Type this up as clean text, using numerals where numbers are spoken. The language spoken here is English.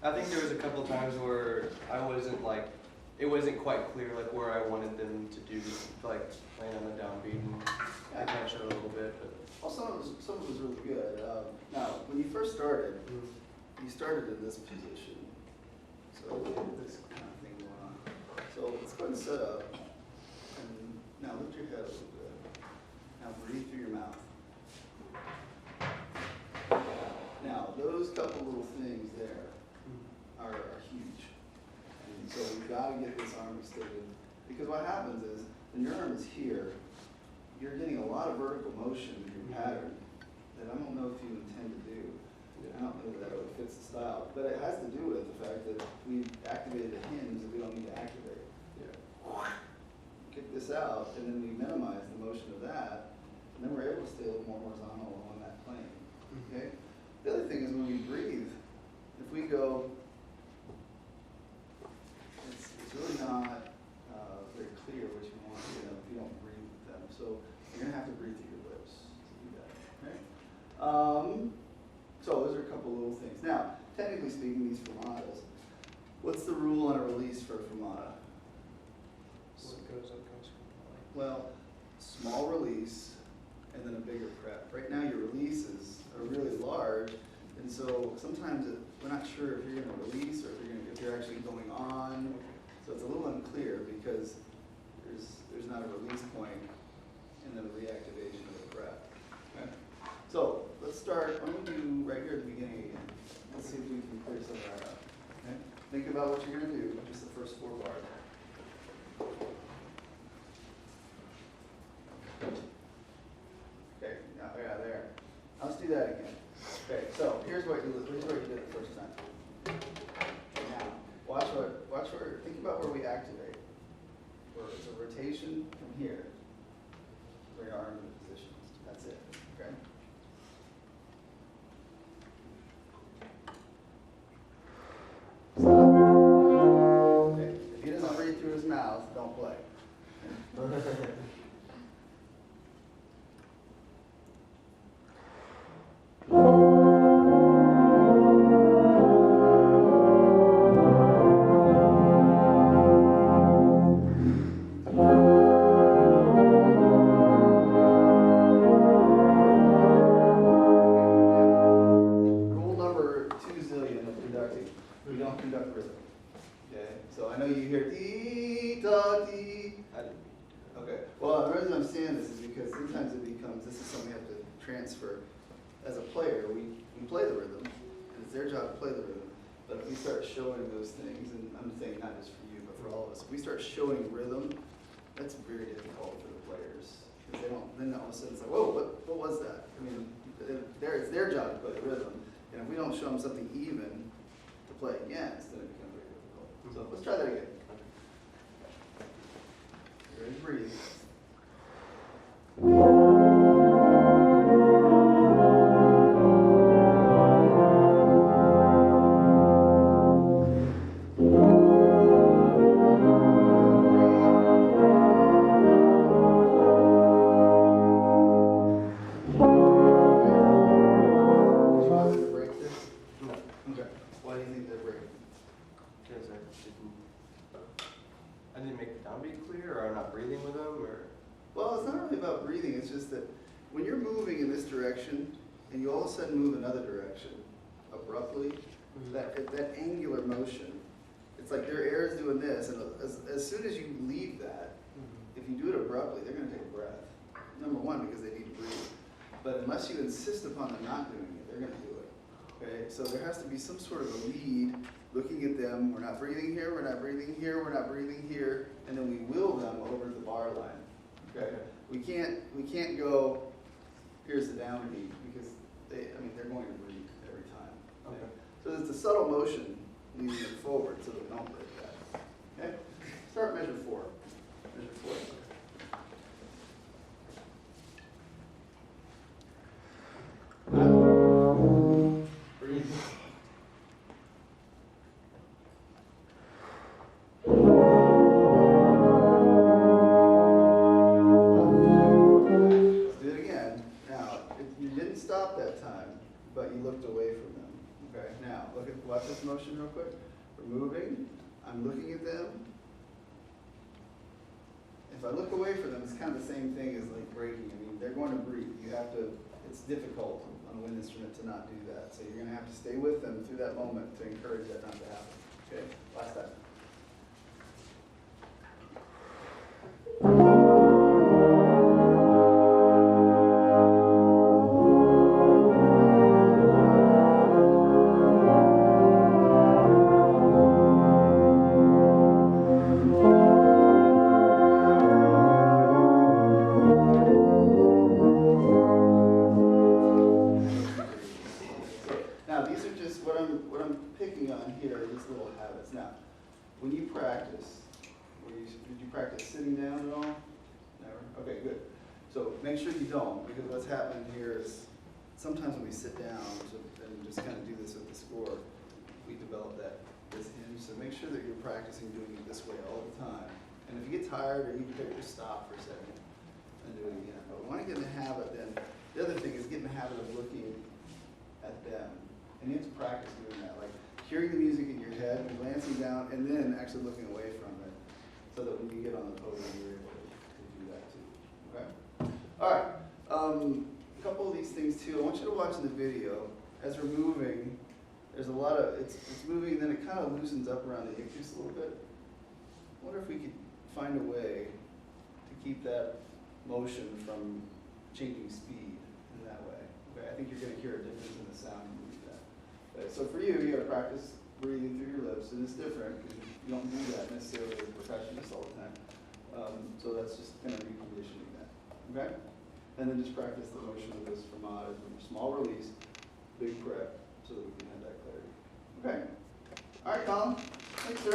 I think there was a couple times where it wasn't quite clear like where I wanted them to do, like playing on the downbeat and I catch it a little bit. But Well, some of it was really good. Now, when you first started, you started in this position. So we have this kind of thing going on. So let's go ahead and set up. And now lift your head a little bit. Now breathe through your mouth. Now, those couple little things there are huge. And so we've got to get this arm extended. Because what happens is, when your arm is here, you're getting a lot of vertical motion in your pattern that I don't know if you intend to do. I don't know that it fits the style. But it has to do with the fact that we activated a hinge that we don't need to activate. Kick this out, and then we minimize the motion of that, and then we're able to stay a little more horizontal on that plane. Okay? The other thing is when we breathe, if we go, it's really not very clear what you want if you don't breathe with them. So you're going to have to breathe through your lips to do that. Okay? So those are a couple little things. Now, technically speaking, these fermatas, what's the rule on a release for a fermata? what goes up comes from Well, small release and then a bigger prep. Right now your releases are really large, and so sometimes we're not sure if you're going to release or if you're actually going on. So it's a little unclear because there's not a release point and then a reactivation of the prep. Okay? So let's start. Why don't we do right here at the beginning again? Let's see if we can clear some of that up. Okay? Think about what you're going to do, just the first 4 bars. Okay, now, yeah, there. Now let's do that again. Okay, so here's what you did the first time. Now, think about where we activate. Where it's a rotation from here. Bring your arm into position. That's it, okay? Okay, if he doesn't breathe through his mouth, don't play. Rule number 2 zillion of conducting. We don't conduct rhythm. Okay, so I know you hear dee da dee. Okay, well the reason I'm saying this is because sometimes it becomes, this is something we have to transfer. As a player, we play the rhythm, and it's their job to play the rhythm. But if we start showing those things, and I'm saying not just for you, but for all of us, if we start showing rhythm, that's very difficult for the players. Because they don't, then all of a sudden it's like, whoa, what was that? I mean, it's their job to play the rhythm. And if we don't show them something even to play against, then it becomes very difficult. So let's try that again. You're ready to breathe. because I didn't make the downbeat clear, or I'm not breathing with them, or. Well, it's not really about breathing. It's just that when you're moving in this direction and you all of a sudden move another direction abruptly, that angular motion, it's like their air is doing this, and as soon as you leave that, if you do it abruptly, they're going to take a breath. Number one, because they need to breathe. But unless you insist upon them not doing it, they're going to do it. Okay, so there has to be some sort of a lead looking at them. We're not breathing here, we're not breathing here, we're not breathing here, and then we will them over the bar line. Okay, we can't go, here's the downbeat, because they're going to breathe every time. Okay, so it's a subtle motion leading them forward so they don't break that. Okay, start measure 4. Measure 4. Breathe. Let's do it again. Now, you didn't stop that time, but you looked away from them. Okay, now, watch this motion real quick. We're moving, I'm looking at them. If I look away from them, it's kind of the same thing as like braking. I mean, they're going to breathe. You have to, it's difficult on a wind instrument to not do that. So you're gonna have to stay with them through that moment to encourage that not to happen. Okay, last time. Now, these are just what I'm picking on here are these little habits. Now, when you practice, did you practice sitting down at all? Never? Okay, good. So make sure you don't, because what's happening here is sometimes when we sit down and just kind of do this with the score, we develop this hinge. So make sure that you're practicing doing it this way all the time. And if you get tired or you need to just stop for a second and do it again. But we want to get in the habit then. The other thing is get in the habit of looking at them. And you have to practice doing that, like hearing the music in your head and glancing down and then actually looking away from it so that when you get on the podium, you're able to do that too, okay? All right, a couple of these things too. I want you to watch in the video. As we're moving, there's a lot of, it's moving and then it kind of loosens up around the ictus a little bit. I wonder if we could find a way to keep that motion from changing speed in that way. Okay, I think you're going to hear a difference in the sound when you do that. Okay, so for you, you got to practice breathing through your lips, and it's different because you don't do that necessarily as a percussionist all the time. So that's just kind of reconditioning that. Okay, and then just practice the motion of this fermata, small release, big prep, so that we can have that clarity. Okay, all right, Colin.